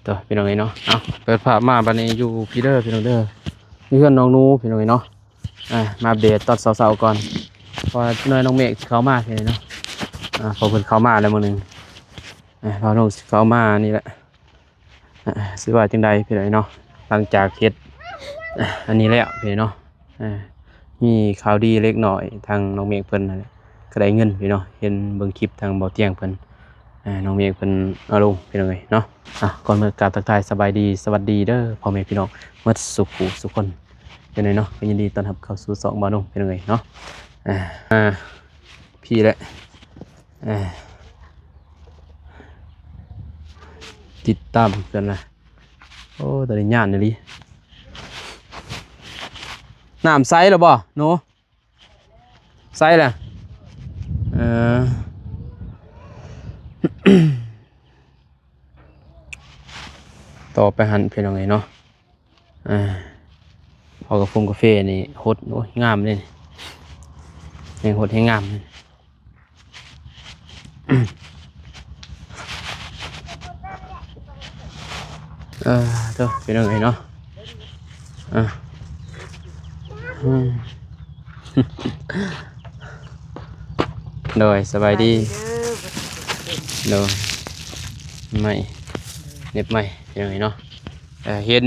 ตัวพี่น้องเนาะเอาเปิดภาพมาบัดนี้อยู่พี่เด้อพี่น้องเด้อมีเพื่อนน้องนูพี่น้องเนาะมาอัปเดตตอนเช้าๆก่อนพอน้อยน้องเมฆเขามาพี่น้องเนาะพอเพิ่นเข้ามาแล้วมื้อนึงพอน้องเข้ามานี่แหละสิว่าจังใดพี่น้องเนาะหลังจากเฮ็ดอันนี้แล้วพี่น้องเนาะมีข่าวดีเล็กน้อยทางน้องเมฆเพิ่นนั่นแหละก็ได้เงินพี่น้องเห็นเบิ่งคลิปทางเบาเตียงเพิ่นน้องเมฆเพิ่นเอาลงพี่น้องเนาะก่อนเมื่อกราบทักทายสบายดีสวัสดีเด้อพ่อแม่พี่น้องหมดสุขคนเป็นไงเนาะก็ยินดีต้อนรับเข้าสู่2บ่าวนุ่มเป็นไงเนาะพี่แหละติดตามกันนะโอ้ตอนนี้ย่านนี่น้ำใสหรอบ่หนูใสแหละต่อไปหันเป็นยังไงเนาะพอกาแฟนี่ฮดโอ้ยงามเลยนี่ฮดให้งามเลยเด้อเป็นยังไงเนาะโดยสบายดีโดยไม่เน็บไม่เป็นยังไงเนาะเห็น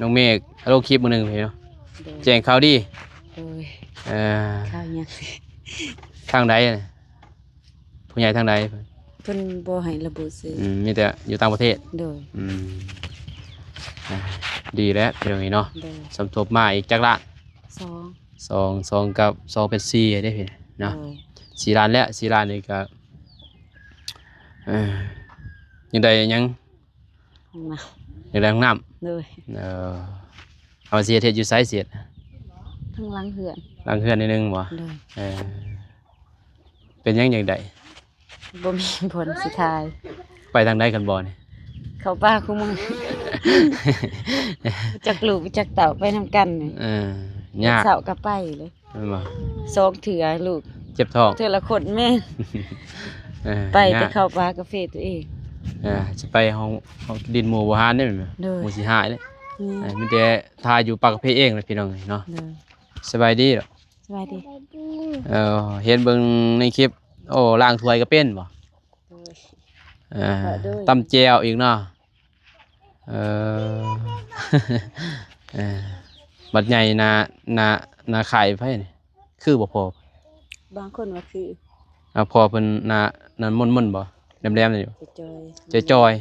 น้องเมฆฮัลโหลคลิปมือหนึ่งเนาะแจ้งข่าวดีข่าวยังทางใดผู้ใหญ่ทางใดเพิ่นบ่ให้ระบุชื่อมีแต่อยู่ต่างประเทศโดยดีแล้วเป็นยังไงเนาะสมทบมาอีกจักล้าน2กับ2เป็น4ได้เพิ่นเนาะ4ล้านแล้ว4ล้านนี่ก็ยังได้ยังได้ห้องน้ำเลยเอาเสียเฮ็ดอยู่ไสเสียดทั้งหลังเฮือนนิดนึงบ่เป็นยังไดบ่มีผลสุดท้ายไปทางใดกันบ่นี่เข้าป่าคุมึงจักลูกจักเต่าไปนำกันนี่ยากเสาก็ไปเลยบ่2เถื่อลูกเจ็บท้องเถื่อละคนแม่ไปแต่เข้าป่ากาแฟตัวเองจะไปห้องดินหมู่บ่หานได้แม่นบ่หมู่สิหายเลยมีแต่ทาอยู่ปากกาแฟเองเลยพี่น้องเนาะสบายดีเหรอสบายดีเห็นเบิ่งในคลิปโอ้ล้างถ้วยก็เป็นบ่ตำแจ่วอีกเนาะบัดใหญ่นาขายไผนี่คือบ่พอบางคนว่าคือพอเพิ่นนั่นม่นๆบ่แหลมๆนี่อยู่จอย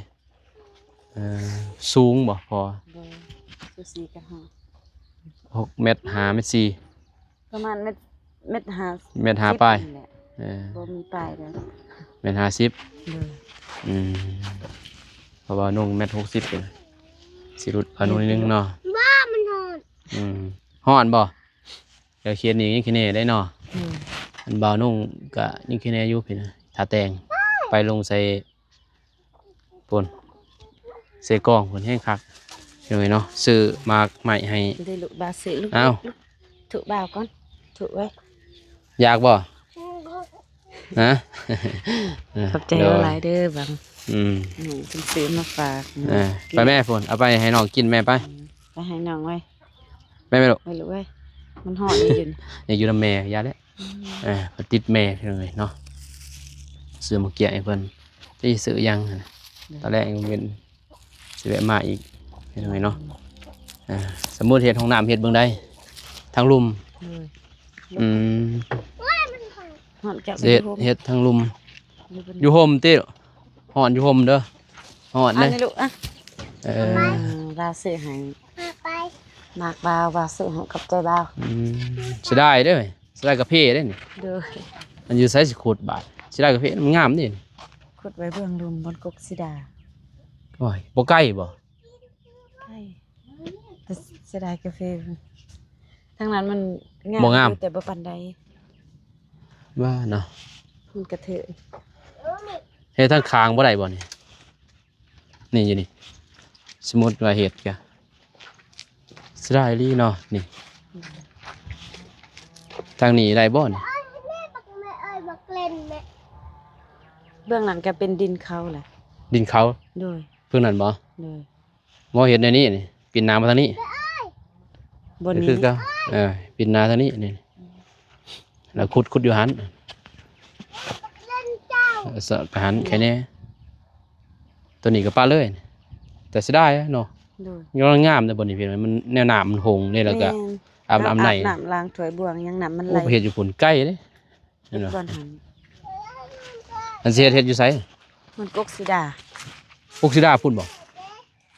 สูงบ่พอ4กับ6เมตร5เมตร4ประมาณเม็ด5เมตร5ปลายบ่มีปลายแล้วเมตร50เพราะว่านุ่งเมตร60เป็นสิรุดอนุนิดนึงเนาะบ้ามันฮอดฮ้อนบ่เดี๋ยวเขียนนี่ยังคิดแน่ได้เนาะอันบ่าวนุ่งก็ยังคิดแน่อยู่พี่นะถ้าแต่งไปลงใส่ป่นเสกองผลแห้งคักเดี๋ยวเนาะซื้อมากใหม่ให้ได้ลูกบาซื้อลูกถูกบ่าวก่อนถูกไว้อยากบ่ฮะขอบใจหลายเด้อบังเป็นซื้อมาฝากไปแม่ฝนเอาไปให้น้องกินแม่ไปให้น้องไว้ไม่ลูกไม่ลูกไว้มันห่อนี่อยู่อย่าอยู่นำแม่ยาเด้ติดแม่เลยเนาะซื้อมาเกี่ยให้เพิ่นที่ซื้อยังตอนแรกยังเป็นสิแวะมาอีกเห็นไหมเนาะสมมุติเฮ็ดห้องน้ำเฮ็ดเบิ่งได้ทางลุ่มเฮ็ดทางลุ่มอยู่ห่มติฮ้อนอยู่ห่มเด้อฮ้อนเลยลูกบาซื้อให้มากบ่าวบาซื้อให้กับใจบ่าวสิได้เด้อสิได้กาแฟได้นี่มันอยู่ไสสิขุดบาทสิได้กาแฟมันงามนี่ขุดไว้เบื้องลุ่มบนกกสิดาโอ้ยบ่ใกล้บ่ใกล้แต่เสียดายกาแฟทางนั้นมันงามแต่บ่ปานใดว่าเนาะมันกระเทอะเฮ็ดทางคางบ่ได้บ่นี่อยู่นี่สมมุติว่าเฮ็ดกะสิได้ลีเนาะนี่ทางนี้ได้บ่นี่เบื้องหลังก็เป็นดินเขาแหละดินเขาโดย พิ่นนั่นบ่ เลย บ่เฮ็ดในนี้นี่ปิดหน้ามาทางนี้ บน ก็ นี้ คือก็ปิดหน้าทางนี้นี่แล้วขุดอยู่หันสะไปหันแค่นี้ตัวนี้ก็ปลาเลย แต่เสียดายเนาะ เลย ยังงามแต่บนนี้พี่น้องมันแนวน้ำมันหงนี่แล้วก็อาบน้ำใน น้ำล้างถ้วยบวงยังน้ำมันไหล โอ้เฮ็ดอยู่พุ่นใกล้เด้นั่นเนาะ ก่อนหัน อันสิเฮ็ดอยู่ไส มันกกสีดา ปุกสิดาพุ่นบ่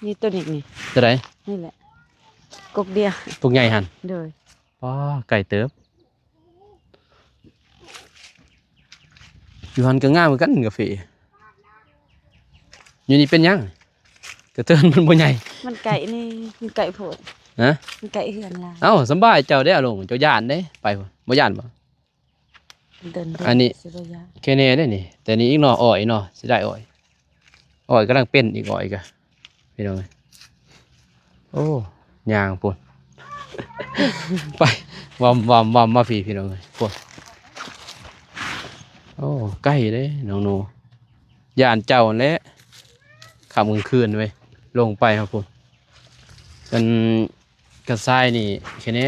นี่ตัวนี้นี่ ตัวใด นี่แหละกกเดียว ปุกใหญ่หั่น เลย ป้าไก่เติบอยู่หันก็งามเหมือนกันกาแฟอยู่นี่เป็นหยังกระเตือนมันบ่ใหญ่ มันไก่นี่มันไก่โผด นะ มันไก่เหือนลาย เอ้าสำบายเจ้าได้อลงเจ้าย่านเด้ไปบ่ย่านบ่ เดิน อันนี้ สิระยะ แค่นี้ได้นี่แต่นี่อีกหน่ออ้อยเนาะสิได้อ้อยอ้อยกำลังเป็นอีกอ้อยกะพี่น้องเอ้ยโอ้ยางปุ่น ไปวอมมาพี่น้องเอ้ยปุ่นโอ้ใกล้เด้น้องหนูย่านเจ้าและขับกลางคืนไว้ยลงไปครับปุ่นกันกระทรายนี่แค่นี้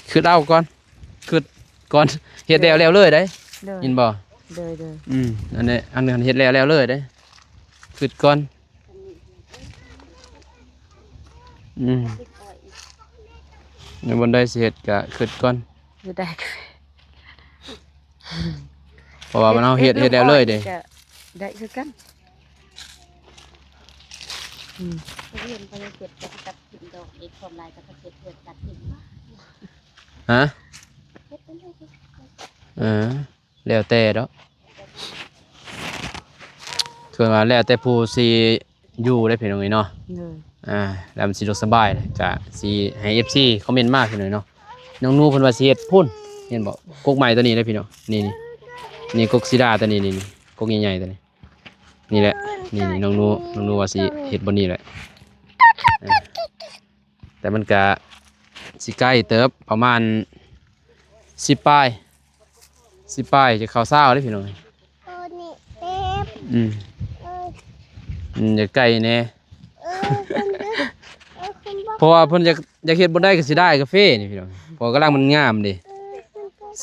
คือเอาก่อนคือก่อนเฮ็ดแล้วเลยได้ เลย ยินบ่ เลย อันนี้เฮ็ดแล้วเลยได้คือก่อนในบนได้สิเฮ็ดก็คือก่อน อยู่ได้ เพราะว่ามันเอาเฮ็ดแล้วเลยเด้ จะได้คือกัน เรียนไปเก็บกับถิ่นดอกอีกความลายกับเก็บเกิดจากถิ่น ฮะ เฮ็ดเป็นเลย แล้วแต่ดอกส่วนว่าแล้วแต่ผู้สิอยู่ได้พี่น้องเอ้ยเนาะ เลย แล้วมันสิสบายเลยก็สิให้ FC คอมเมนต์มาพี่น้อยเนาะน้องนูเพิ่นว่าสิเฮ็ดพุ่นเห็นบ่กกใหม่ตัวนี้เด้อพี่น้องนี่กกสีดาตัวนี้นี่กกใหญ่ๆตัวนี้นี่แหละนี่น้องนูว่าสิเฮ็ดบนนี้แหละแต่มันก็สิใกล้เติบประมาณ10ปลายจะเข้าเช้าเด้อพี่น้องอืมจะใกล้แน่ เพราะว่าเพิ่นอยากเฮ็ดบ่ได้ก็สิได้กาแฟนี่พี่น้องเพราะกำลังมันงามเด้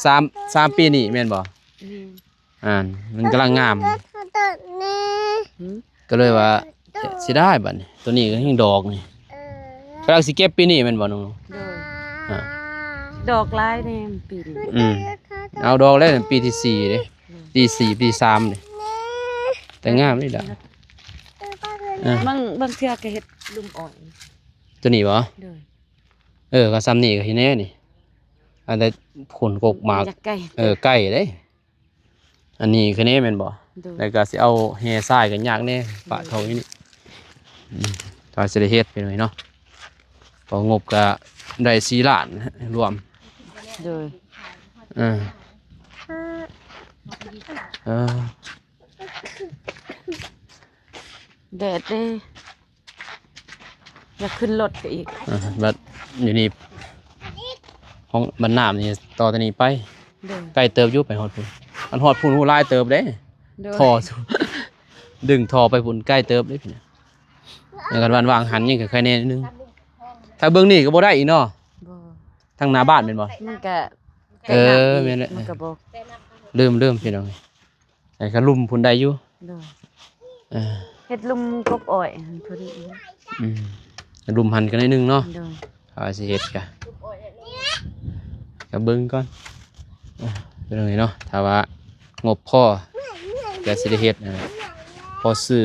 3ปีนี้แม่นบ่มันกำลังงาม ก็เลยว่าสิได้บัดนี้ตัวนี้ก็ยังดอกนี่กำลังสิเก็บปีนี้แม่นบ่น้อง เลย อ่า ดอกลายแนมปีน เอาดอกแล้วปีที่4เด้ปี4ปี3เด้แต่งามนี่ล่ะ บางเทื่อก็เฮ็ดลุมอ่อน ตัวนี้บ่ เลย ก็ซ้ำนี่ก็เฮ็ดแน่นี่อันแต่ผลกกหมาก อยากไก่ ใกล้เด้อันนี้คือแน่แม่นบ่ เลย แล้วก็สิเอาแห่ทรายกันยากแน่ปะเท่านี้นี่ตอนสิได้เฮ็ดไปหน่อยเนาะพองบก็ได้4ล้านรวม เลย เออเออ แดดเด้อยากขึ้นรถก็อีก บัดอยู่นี่ห้องบ้านน้ำนี่ต่อตัวนี้ไป เลย ใกล้เติบอยู่ไปฮอดพุ่นมันฮอดพุ่นหูลายเติบเด้ เลย ท่อสู้ ดึงท่อไปพุ่นใกล้เติบเด้พี่เนี่ยแล้วกันวางหันยังก็แค่นี้นิดนึงถ้าเบิ่งนี่ก็บ่ได้อีกเนาะ บ่ ทางหน้าบ้านแม่นบ่ มันก็ เออแม่นแหละ มันก็บ่ เริ่มพี่น้องไอ้ก็ลุ่มพุ่นได้อยู่ เลย เออ เฮ็ดลุมกบอ้อยพอดี ลุ่มหันกันนิดนึงเนาะ เลย เอาสิเฮ็ดก็เบิ่งก่อนเป็นจังไงเนาะถ้าว่างบพอก็สิได้เฮ็ดพอซื้อ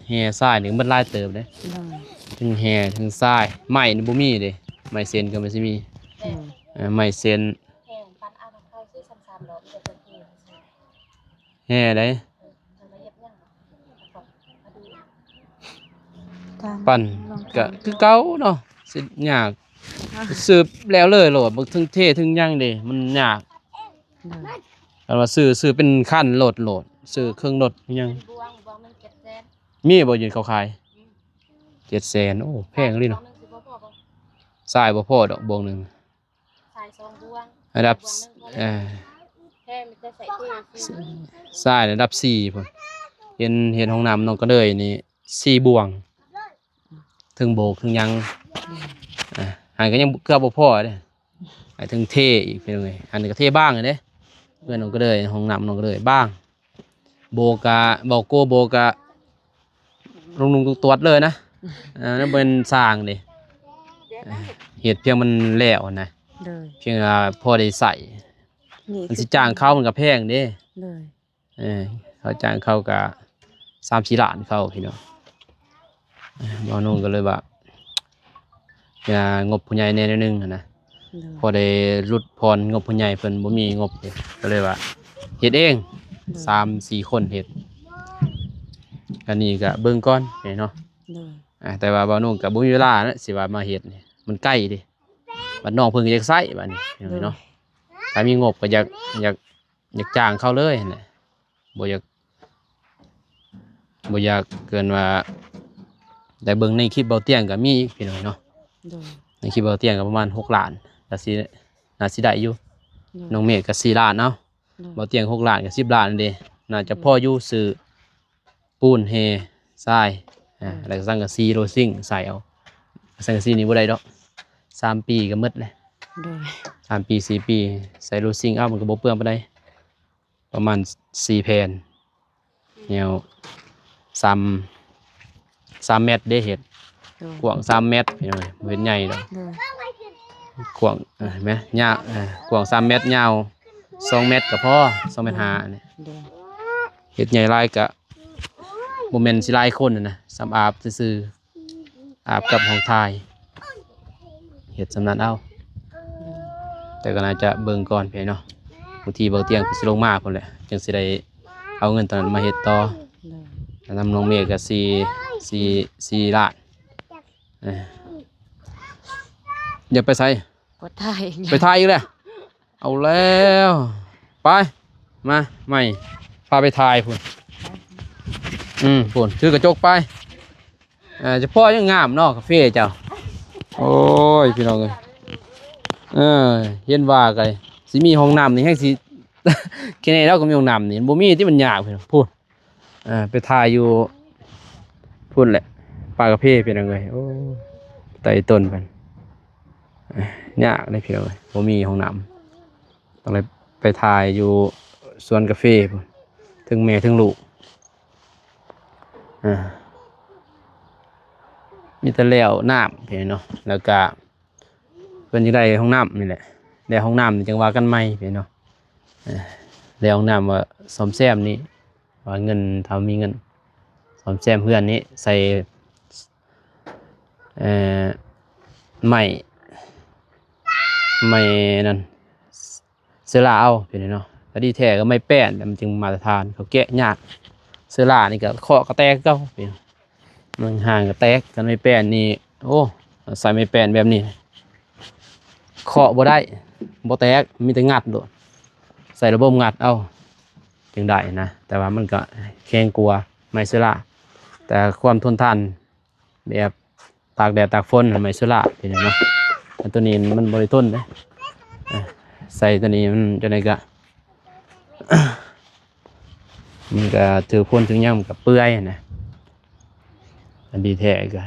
แห่ทรายนี่มันหลายเติบเด้ เลย ทั้งแห่ทั้งทรายไม้นี่บ่มีเด้ไม้เซนก็บ่สิมี เลย ไม้เซน แห้งปันเอาน้ำเข้าซื้อซ้ำๆดอกเดี๋ยวจะกิน แห่ได้ ทำละเอียดยังมาดู ตาม ปั่นก็คือเก่าเนาะสิยากสืบแล้วเลยโหลดบ่ถึงเทถึงหยังเด้มันยาก เลย อันว่าซื้อเป็นขั้นโหลดซื้อเครื่องโหลดอิหยัง บวงนึงเก็บแซน มีบ่ยืนเขาขาย700,000โอ้แพงเลย บว เนาะ งนึงสิบ่พอบ่ ทรายบ่พอดอกบวงหนึง ใส่2บวง ระดับ แค่มันจะใส่ที่ ทรายระดับ4พุ่น เห็นห้องน้ำน้องก็เลยนี่4บ่วงถึงโบกถึงยังหายก็ยังเกือบบ่พอเด้หายถึงเทอีกเป็นไงอันนี้ก็เทบ้างเลยเด้เพื่อนน้องก็เลยห้องน้ำน้องก็เลยบ้างโบกะบอกโกโบกะลุงตรวจเลยนะนั่นเป็นสร้างดิเหตุเพียงมันแล้วนะ เลย เพียงพอได้ใส่มันสิจ้างเข้ามันก็แพงเด้ เลย เขาจ้างเข้ากับ3-4 ล้านเข้าพี่น้องบ่นุ่งก็เลยว่าอย่างบผู้ใหญ่แน่นิดนึงนะ เลย พอได้รุดพรงบผู้ใหญ่เพิ่นบ่มีงบเลยก็เลยว่าเฮ็ดเอง 3-4 คนเฮ็ดอันนี้ก็เบิ่งก่อนเนาะ เลย แต่ว่าบ่นุ่งก็บ่มีเวลานะสิว่ามาเฮ็ดนี่มันใกล้ดิบัดน้องเพิ่นก็อยากใช้บัดนี้เนาะถ้ามีงบก็อยากจ้างเขาเลยนั่นแหละบ่อยากเกินว่าแต่เบิ่งในคลิปเบาเตียงก็มีพี่น้องเนาะ เลย ในคลิปเบาเตียงก็ประมาณ6 ล้านน่าสิได้อยู่น้องเมฆก็4 ล้านเนาะเบาเตียง6 ล้านก็10 ล้านนั่นเด้น่าจะพออยู่ซื้อปูนเฮทรายแล้วก็สังกะสีโรซิ่งใส่เอาสังกะสีนี่บ่ได้ดอก3 ปีก็หมดเลย เลย 3 ปี4 ปีใส่โรซิ่งเอามันก็บ่เปลืองปานใดประมาณ4 แผ่นแนว3 เมตรเด้เฮ็ด เลย กว้าง3 เมตรพี่น้องบ่เห็นใหญ่ดอก เลย กว้างเห็นไหมยาวกว้าง3 เมตรยาว2 เมตรก็พอ2 เมตร5นี่ เลย เฮ็ดใหญ่หลายก็บ่แม่นสิหลายคนนะสำอาบซื่อๆอาบกับห้องทายเฮ็ดสำนั้นเอาแต่ก็น่าจะเบิ่งก่อนพี่เนาะบางทีเบาเตียงก็สิลงมาพุ่นแหละจึงสิได้เอาเงินตอนนั้นมาเฮ็ดต่อ เลย นำน้องเมฆก็4 ล้านอย่าไปใส่ ปวดท้าย ไปถ่ายอีกแล้วเอาแล้วไปมาใหม่พาไปถ่ายพุ่นพุ่นถือกระจกไปเฉพาะยังงามเนาะคาเฟ่เจ้าโอ้ยพี่น้องเอ้ยเห็นว่าไงสิมีห้องน้ำนี่ให้สิ แค่นี้แล้วก็มีห้องน้ำนี่บ่มีที่มันยากพี่น้องพูดไปถ่ายอยู่พุ่นแหละปลากระเพาะพี่น้องเอ้ยโอ้ไต่ต้นกันยากเลยพี่น้องเอ้ยบ่มีห้องน้ำต้องเลยไปถ่ายอยู่สวนกาแฟพุ่นถึงแม่ถึงลูกมีแต่แล้วน้ำพี่เนาะแล้วก็เพิ่นจะได้ห้องน้ำนี่แหละได้ห้องน้ำนี่จังว่ากันใหม่พี่เนาะได้ห้องน้ำว่าซ่อมแซมนี่ว่าเงินถ้ามีเงินซ่อมแซมเพื่อนนี้ใส่ไม้นั่นเสื้อลาเอาพี่เนาะแต่ดีแท้ก็ไม่แป้นแต่มันจึงมาตรฐานเขาแกะยากเสื้อลานี่ก็เคาะกระแตกเก้าพี่มันห่างกระแตกกันไม่แป้นนี่โอ้ใส่ไม่แป้นแบบนี้เคาะบ่ได้บ่แตกมีแต่งัดโดดใส่ระบบงัดเอาจึงได้นะแต่ว่ามันก็แข็งกลัวไม่เสื้อลาแต่ความทนทานแบบตากแดดตากฝนไม่เสื้อลาพี่เนาะแต่ตัวนี้มันบริทนเลยใส่ตัวนี้มันจะไหนก็ มันก็ถือพ่นถึงย่ำกับเปื่อยนะอันดีแท้ก็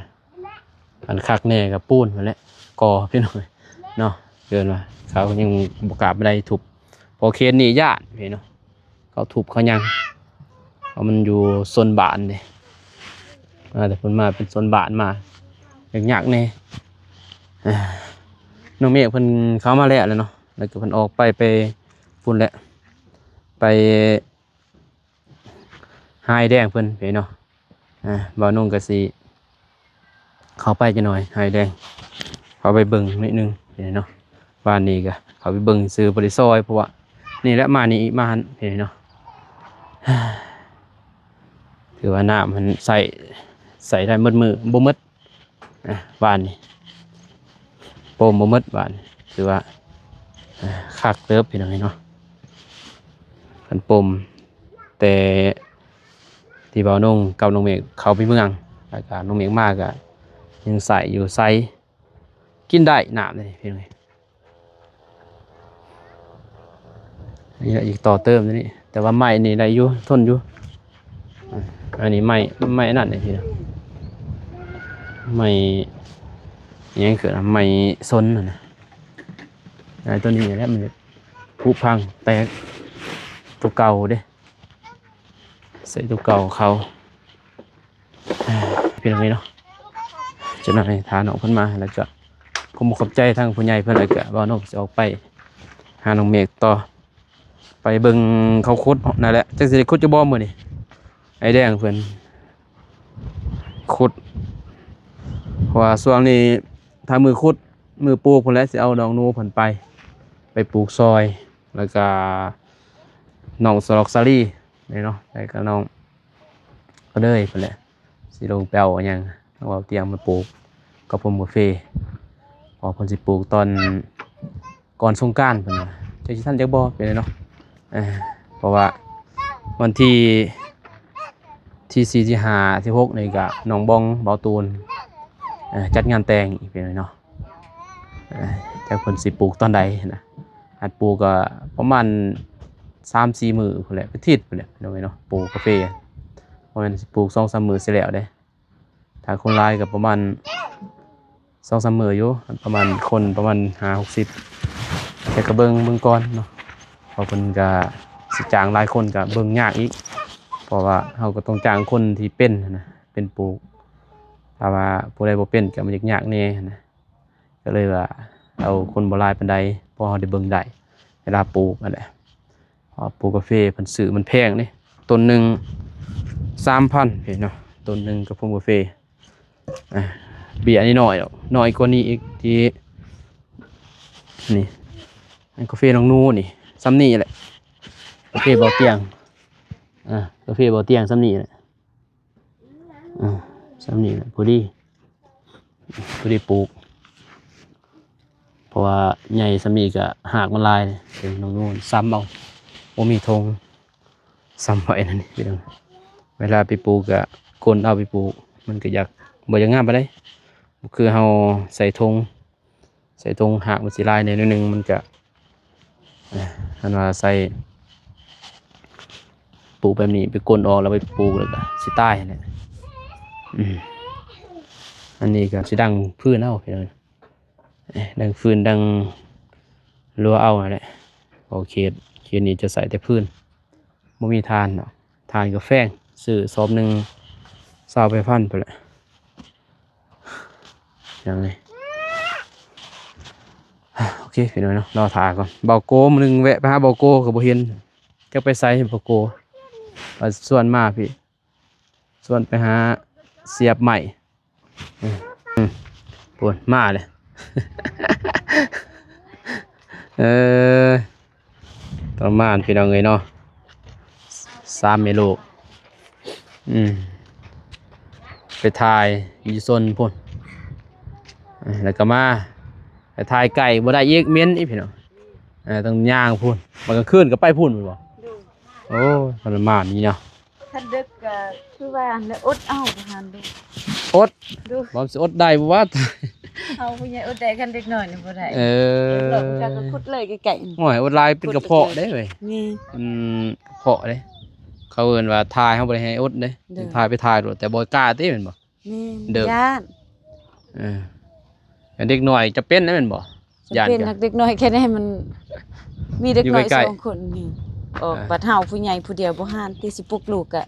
อันคักแน่กับปูนมาแล้วก่อพี่น้อยเนาะเกินว่าเขายังบกล้าไม่ได้ทุบพอเคนนี่ญาติพี่เนาะเขาทุบเขายังเพราะมันอยู่โซนบ้านเลยแต่คนมาเป็นโซนบ้านมาอยากแน่น้องเมฆเพิ่นเข้ามาแล้วเนาะแล้วก็เพิ่นออกไปพุ่นแหละไปหายแดงเพิ่นไปเนาะบ่าวนุ่งก็สิเข้าไปจะหน่อยหายแดงเข้าไปเบิ่งนิดนึงเนาะบ้านนี้ก็เข้าไปเบิ่งซื้อบริซอยเพราะว่านี่แหละมานี่มาหันเนาะถือว่าน้ำมันใส่ได้หมดมือบ่หมดบ้านนี้โปมบ่หมดบ้านถือว่าคักเติบพี่น้องเนาะกันปมแต่ที่บ่าวนุ่งกับน้องเมฆเข้าไปเมืองแล้วก็น้องเมฆมากก็ยังใส่อยู่ไซกินได้น้ำเลยพี่น้องนี่แหละอีกต่อเติมนี่แต่ว่าไม้นี่ได้อยู่ทนอยู่ อันนี้ไม่นั่นนี่พี่นะไม่ยังเกิดไม่ซนนะไอ้ตัวนี้แหละมันผุพังแตกตัวเก่าเด้ใส่ตัวเก่าเขาพี่น้องเนาะจะนำทานออกขึ้นมาแล้วก็ผมขอบใจทางผู้ใหญ่เพื่อนอะไรก็ว่าน้องจะออกไปหาน้องเมฆต่อไปเบิ่งเขาคุดนั่นแหละจังสิคุดจะบ่มื้อนี่ไอ้แดงเพิ่นคุดเพราะว่าช่วงนี้ถ้ามือคุดมือปลูกเพิ่นแล้วสิเอาน้องนูเพิ่นไปปลูกซอยแล้วก็น้องสลอกซาลี่นี่เนาะแล้วก็น้องก็เด้ยเพิ่นแหละสิลงแปลวหยังเอาเตียงมาปลูกกับผมกาแฟพอเพิ่นสิปลูกตอนก่อนสงกรานต์เพิ่นว่าจักสิทันจักบ่เป็นไดเนาะเพราะว่าวันที่4ที่5ที่6นี่ก็น้องบองเบาตูนจัดงานแต่งอีกเป็นไดเนาะจักเพิ่นสิปลูกตอนใดนะอาจปลูกก็ประมาณ 3-4 มื้อพุ่นแหละไปทิศพุ่นแหละเนาะปลูกกาแฟเพราะมันสิปลูก 2-3 มื้อสิแล้วเด้ถ้าคนหลายก็ประมาณ 2-3 มื้ออยู่ประมาณคนประมาณ50-60แต่ก็เบิ่งก่อนเนาะเพราะเพิ่นก็สิจ้างหลายคนก็เบิ่งยากอีกเพราะว่าเฮาก็ต้องจ้างคนที่เป็นนะเป็นปลูกถ้าว่าผู้ใดบ่เป็นก็มันยากแน่นะก็เลยว่าเอาคนบ่หลายปานใดพอเฮาได้เบิ่งได้เวลาปลูกนั่นแหละพอปลูกกาแฟเพิ่นซื้อมันแพงนี่ต้นหนึง 3,000 เนาะต้นหนึงกับผงกาแฟเบี้ยนี่น้อยน้อยกว่านี้อีกที่นี่กาแฟน้องนูนี่ซ้ำนี่แหละกาแฟบ่อเตียงกาแฟบ่อเตียงซ้ำนี่แหละซ้ำนี่แหละพอดีปลูกเพราะว่าใหญ่ซ้ำนี่ก็หากมันลายเป็นน้องนูซ้ำเอาบ่มีธงซ้ำไว้นั่นนี่พี่น้องเวลาไปปลูกก็คนเอาไปปลูกมันก็อยากบ่อยากงามปานใดคือเฮาใส่ธงหากมันสิลายในนิดนึงมันก็อันว่าใส่ปลูกแบบนี้ไปกลนออกแล้วไปปลูกแล้วก็สิตายเนี่ยอันนี้ก็สิดังพื้นเอาไปเลยดังฟืนดังรั้วเอาแหละโอเคนี้จะใส่แต่พื้นไม่มีทานเนาะทานก็แฝงซื้อซอบหนึ่ง20 ไปพันไปแหละอย่างนี้โอเคพี่น้อยเนาะรอถ่ายก่อนเบาโก้มึงนึงแวะไปหาเบาโก้กับบ่เห็นจะไปไซเบาโก้ส่วนมาพี่ส่วนไปหาเสียบใหม่ปวดมาเลยประมาณพี่น้องเนาะ3 เมโลไปถ่ายอยู่โซนพุ่นแล้วก็มาไปถ่ายไก่บ่ได้อีกเม้นอีพี่น้องต้องย่างพุ่นมันก็ขึ้นก็ไปพุ่นบ่โอ้ประมาณนี้เนาะ คันดึกก็คือว่าแล้วอดเอาบ่หันดู อดบ่สิอดได้บ่ว่า เอาผู้ใหญ่อดได้คันเด็กน้อยนี่บ่ได้หลอกจักก็ขุดเลยไกลๆ โอ้ยอดลายเป็นกระเพาะได้เว้ย นี่ กระเพาะเด้เขาเอิ้นว่าทายเฮาบ่ได้ให้อดเด้ทายไปทายโดดแต่บ่กล้าติแม่นบ่ นี่ เดิม ย่าน อันเด็กน้อยจะเป็นนะแม่นบ่ จะเป็นนักเด็กน้อยแค่ให้มันมีเด็กน้อย อยู่ใกล้ๆ 2 คนนี่บัดเฮาผู้ใหญ่ผู้เดียวบ่หานที่สิปลุกลูกอะ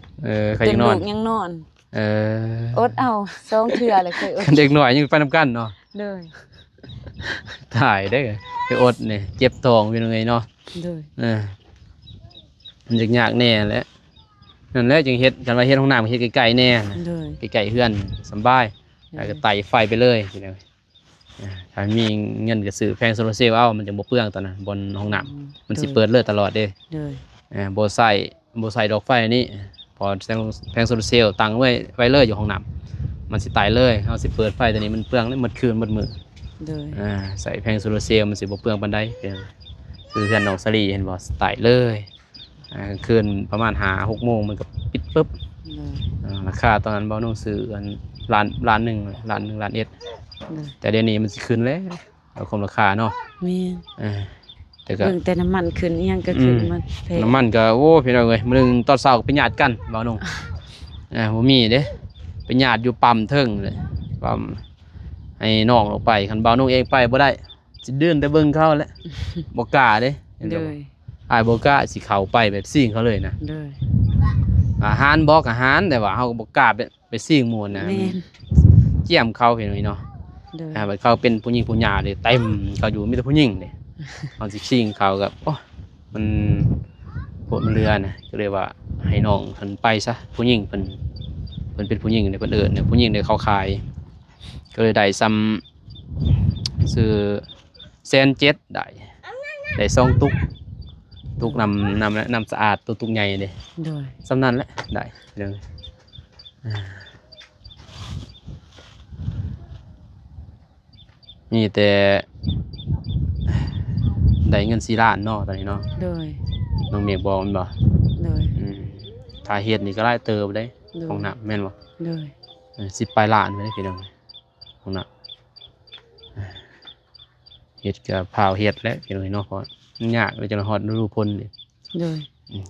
ใครยังนอน ลูกยังนอน อ อดเอา2เทื่อเลยเคยอด เด็กน้อยยังไปนำกันเนาะ เลย ถ่ายได้ไปอดนี่เจ็บท้องเป็นไงเนาะ เลย มันยากแน่แหละนั่นแหละจึงเฮ็ดกันว่าเฮ็ดห้องน้ำเฮ็ดไกลๆแน่ เลย ไกลๆเฮือนสำบายแล้วก็ไต่ไฟไปเลยพี่น้องถ้ามีเงินก็ซื้อแผงโซลาร์เซลล์เอามันจะบ่เปลืองตอนนั้นบนห้องน้ำมันสิเปิดเลยตลอดเด้ เลย บ่ใส่ดอกไฟอันนี้พอแผงโซลาร์เซลล์ตั้งไว้เลยอยู่ห้องน้ำมันสิตายเลยเฮาสิเปิดไฟตัวนี้มันเปลืองเลยหมดคืนหมดมื้อ เลย ใส่แผงโซลาร์เซลล์มันสิบ่เปลืองปานใดคือเฮือนน้องสลีเห็นบ่ตายเลยคืนประมาณ5-6 โมงมันก็ปิดปึ๊บ เลย ราคาตอนนั้นบ่น้องซื้ออันล้านหนึ่งล้านเอ็ด เลย แต่เดี๋ยวนี้มันสิขึ้นแล้วเอาความราคาเนาะ แม่น แต่ก็ เบิ่งแต่น้ำมันขึ้นอิหยังก็ขึ้นมันแพง น้ำมันก็โอ้พี่น้องเอ้ยมื้อนึงตอนเช้าก็ไปญาติกันบ่น้อง บ่มีเด้เป็นญาติอยู่ปั๊มเทิงเลยปั๊มให้น้องลงไปคันบ่าวน้องเองไปบ่ได้สิเดินแต่เบิ่งเขาแหละ บ่กล้าเด้เห็น โด บ่ ย อ้ายบ่กล้าสิเข้าไปแบบซิ่งเขาเลยนะ โดย อาหารบอกอาหารแต่ว่าเฮาก็บ่กล้าไปซิ่งหมู่นะ แม่น เจียมเขาเห็นไหมเนาะ โดย บัดเขาเป็นผู้หญิงผู้หญิงเลยเต็มเขาอยู่มีแต่ผู้หญิงเลยเอาสิซิ่งเขากับโอ้มันโหดมันเรือนะก็เลยว่าให้น้องเพิ่นไปซะผู้หญิงเพิ่นเป็นผู้หญิงเนี่ยเพิ่นเอิ้นเนี่ยผู้หญิงเนี่ยเขาขาย ก็เลยได้ซ้ำซื้อ1,700,000ได้2ตุกน้ำสะอาดตุกใหญ่เด้ โดย สำนั้นแหละได้เรื่องมีแต่ได้เงิน4 ล้านเนาะตอนนี้เนาะ โดย น้องเมฆบอกมันบ่ โดย ถ้าเฮ็ดนี่ก็หลายเติบได้ โดย ของน้ำแม่นบ่ โดย 10 ปลายล้านไปได้พี่น้องของน้ำเฮ็ดก็พาวเฮ็ดแล้วพี่น้องเนาะเพราะมันยากเลยจังฮอดฤดูฝนนี่ โดย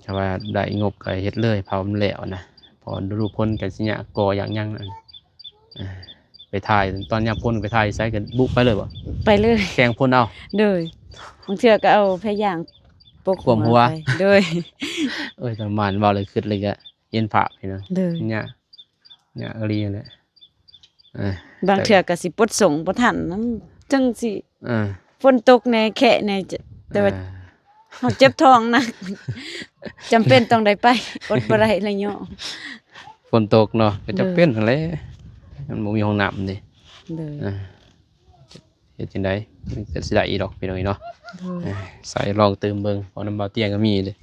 ถ้าว่าได้งบก็เฮ็ดเลยเผามันแล้วนะพอฤดูฝนก็สิยากก่ออย่างยังนั่นไปถ่ายตอนยามฝนไปถ่ายไสกันบุกไปเลยบ่ ไปเลย แข่งพ่นเอา โดยบางเทื่อก็เอาพยางปก ขวมหัว ไปโดย ประมาณเว้าเลยคิดเลยก็เย็นผ้าพี่น้อง โดย เนี่ยอรีนั่นแหละเออบ างเทื่อก็สิปลดส่งบ่ทันนำจังสิ เออ ฝนตกแหน่แค่แหน่จะแต่ว่าเฮาเจ็บท้องนะ จำเป็นต้องได้ไปอดบ่ได้เลยย่อ ฝนตกเนาะก็จะเป็นนั่นแหละมันบ่มีห้องน้ำนี่ โดย เออเฮ็ดจังได๋มันก็สิได้อีดอกพี่น้องเนาะ โดย ใส่ลองเติมเบิ่งเพราะน้ำเบาเตียงก็มีเลย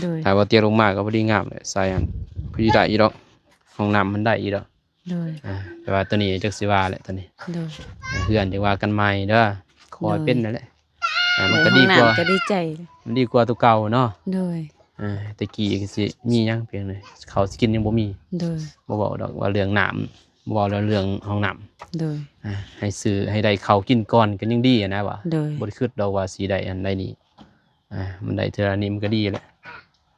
โดย ถ้าว่าเตียงลงมาก็บ่ได้งามเลยใส่อันพอดีได้อีดอกห้องน้ำมันได้อีดอก โดย แต่ว่าตัวนี้จักสิว่าแหละตัวนี้ โดย เพื่อนจังว่ากันใหม่เด้อคอยเป็นนั่นแหละมันก็ ใน ดี ห้อง กว่า น้ำก็ดีใจ มันดีกว่าตัวเก่าเนาะ โดย แต่กี้ก็สิมีหยังเพียงเลยเขาวสิกินยังบ่มี โดย บ่เว้าดอกว่าเรื่องน้ำบ่เว้าเรื่องห้องน้ำ โดย ให้ซื้อให้ได้ข้าวกินก่อนก็ยังดีอะนะว่า โดย บ่ได้คิดดอกว่าสิได้อันใดนี่มันได้เทื่อนี้มันก็ดีแหละ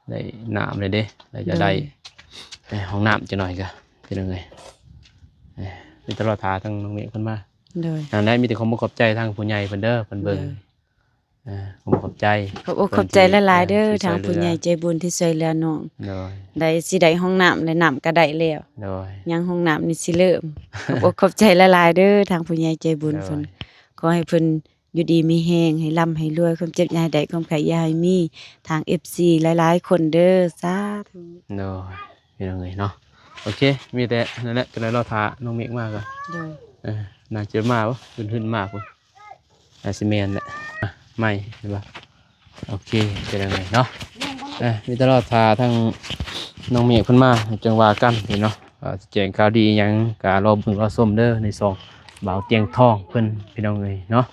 ได้น้ำเลยเด้แล้วจะได้ห้องน้ำจักหน่อยก็เป็นจังไงมีตลอดทาทั้งน้องเมฆเพิ่นมา โดย อันนั้นมีแต่ความบ่ขอบใจทางผู้ใหญ่เพิ่นเด้อเพิ่นเบิ่งผมขอบใจ ขอบอกขอบใจหลายๆเด้อทางผู้ใหญ่ใจบุญที่ช่วยเหลือน้อง โดย ได้สิได้ห้องน้ำและน้ำก็ได้แล้ว โดย ยังห้องน้ำนี่สิเริ่ม ขอบอกขอบใจหลายๆเด้อทางผู้ใหญ่ใจบุญ ได้ เพิ่นขอให้เพิ่นอยู่ดีมีแฮงให้ร่ำให้รวยความเจ็บอย่าให้ได้ความไข้อย่าให้มีทาง FC หลายๆคนเด้อสาธุ โดยพี่น้องเอ้ยเนาะโอเคมีแต่นั่นแหละจะได้รอทาน้องเมฆมาก่อน โดย น่าจะมาบ่ขึ้นมาพุ่นน่าสิแม่นแหละไม่เห็นบ่โอเคเป็นจังไงเนาะมีแต่รอทาทั้งน้องเมฆเพิ่นมาจังว่ากันพี่เนาะสิแจ้งข่าวดีหยังก็รอเบิ่งรอชมเด้อในซองบ่าวเตียงทองเพิ่นพี่น้องเอ้ยเนาะ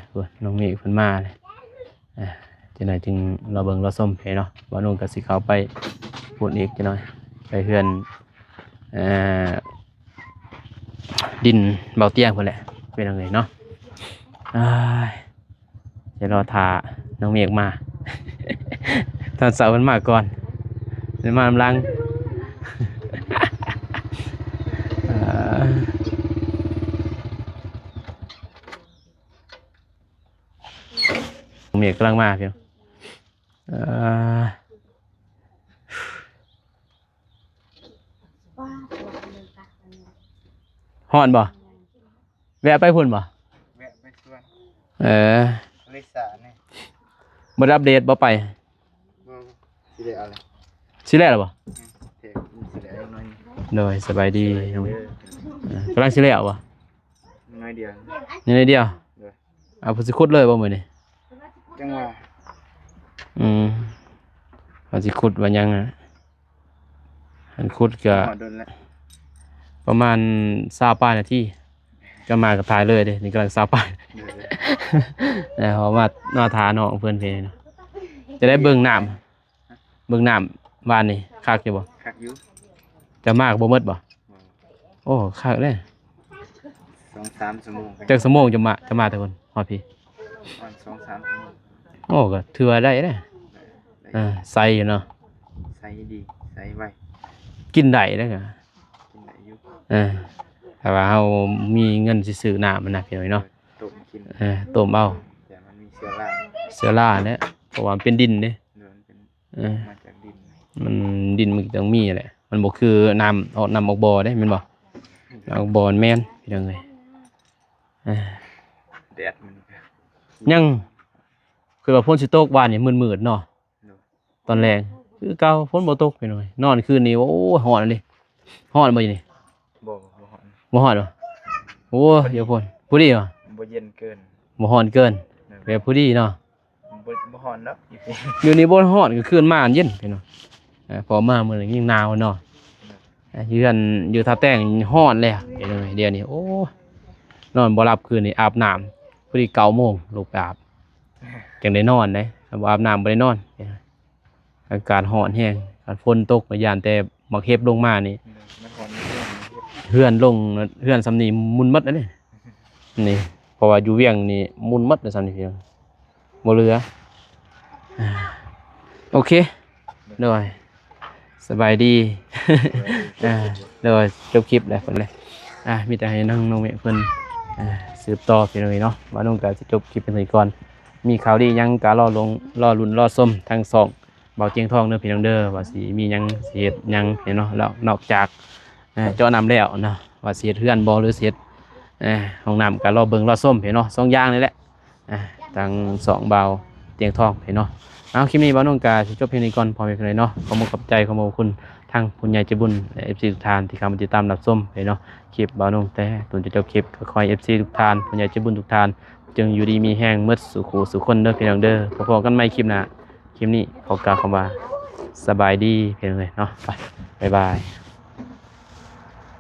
เพิ่นน้องเมฆเพิ่นมาเลยจังไดจึงรอเบิ่งรอชมพี่เนาะว่านุ่งก็สิเข้าไปพูดอีกจังหน่อยไปเฮือนดินเบาเตียงเพิ่นแหละเป็นจังไงเนาะเดี๋ยวรอทาน้องเมฆมา ตอนเสาร์มันมาก่อนเดี๋ยวมาลำลัง น้องเมฆกำลังมาเพียงฮ้อนบ่แวะไปพุ่นบ่ แวะไปชวน บ ลิสาเนี่ย บ่ได้อัปเดตบ่ไป บ่สิได้อะไร สิแลแล้วบ่ เทปสิได้น้อย โดยสบายดี เด้อก ำลังสิแล้วบ่ น้อยเดียว นี่เลยเดียว เด้อ เอาพุ่นสิขุดเลยบ่มื้อนี้ จังว่า เอาสิขุดว่ายังอันขุดก็ หอดนแล้ว ประมาณ20ปลายนาทีก็มาก็ถ่ายเลยเด้นี่กำลัง20ปลาย เด้อ เพราะว่าหน้าทาน้องเพิ่นเพนเนาะจะได้เบิ่งน้ำวานนี่คักอยู่บ่ คักอยู่ จะมากบ่หมดบ่โอ้คักเลย 2-3 ชั่วโมง จักชั่วโมงจะมาแต่คนฮอดพี่ วัน2-3 ชั่วโมง โอ้ก็ถือว่าได้เด้ใส่อยู่เนาะ ใส่ดีใส่ไว้ กินได้เด้อ กินได้อยู่ แต่ว่าเฮามีเงินสิซื้อน้ำมันน่ะพี่น้อยเนาะ ต้มกิน ต้มเอา แต่มันมีเชื้อรา เสือล่าเนี่ยเพราะว่ามันเป็นดินเด้ เนื้อมันเป็น เออ มาจากดิน มันดินมันต้องมีแหละมันบ่คือน้ำน้ำออกบ่อเด้แม่นบ่น้ำออกบ่อมันแม่นพี่น้องเอ้ย แดดมันก็ ยังคือว่าฝนสิตกวานนี่มืดๆเนาะ เนอะ ตอนแรงคือเก่าฝนบ่ตกพี่น้อยนอนคืนนี้โอ้ฮ้อนเลยฮ้อนบ่อยู่นี่ บ่ฮ้อน บ่ฮ้อนบ่โอ้เดี๋ยวพ่นผู้ดีบ่ บ่เย็นเกิน บ่ฮ้อนเกิน เนอะ แบบผู้ดีเนาะ บ่ฮ้อนเนาะอีพี เดี๋ยวนี้บ่ฮ้อนก็คืนมาเย็นพี่น้องพอมามื้อนี้ยิ่งหนาวเนาะอยู่กันอยู่ท่าแต้งฮ้อนแล้วพี่น้อยเดี๋ยวนี้โอ้นอนบ่หลับคืนนี้อาบน้ำพอดี9 โมงลูกไปอาบจังได้นอนเด้ถ้าบ่อาบน้ำบ่ได้นอนอากาศร้อนแฮงฝนตกก็ย่านแต่มักเห็บลงมานี่ มันฮ้อน เฮือนลงเฮือนสำนีมุนมัดแล้วนี่นี่เพราะว่าอยู่เวียงนี่มุนมัดแล้วสำนีพี่น้องบ่เหลือโอเคเด้อสบายดี เด้อจบคลิปแล้วเพิ่นเลยมีแต่ให้น้องเมฆเพิ่นสืบต่อพี่น้องเนาะว่าน้องก็สิจบคลิปเป็นก่อนมีข่าวดีหยังก็รอลุ้นรอชมทั้งสองเบาเจียงทองเด้อพี่น้องเด้อว่าสิมีหยังสิเฮ็ดหยังเนาะแล้วนอกจากเจาะน้ำแล้วเนาะว่าสิเฮ็ดเฮือนบ่หรือสิเฮ็ดห้องน้ำก็รอเบิ่งรอส้มพี่เนาะ2อย่างนี่แหละทั้ง2เบาเตียงทองพี่เนาะเอาคลิปนี้บ่น้องกาสิจบเพียงนี้ก่อนพอแม่พี่น้องเนาะขอขอบใจขอบคุณทางผู้ใหญ่ใจบุญ FC ทุกท่านที่เข้ามาติดตามรับชมพี่เนาะคลิปบ่น้องแต่ตุนจะจบคลิปก็ขอให้ FC ทุกท่านผู้ใหญ่ใจบุญทุกท่านจึงอยู่ดีมีแห้งหมดสู่ขู่สู่คนเด้อพี่น้องเด้อพบกันใหม่คลิปหน้าคลิปนี้ขอกล่าวคำว่าสบายดีพี่น้องเนาะไปบ๊ายบาย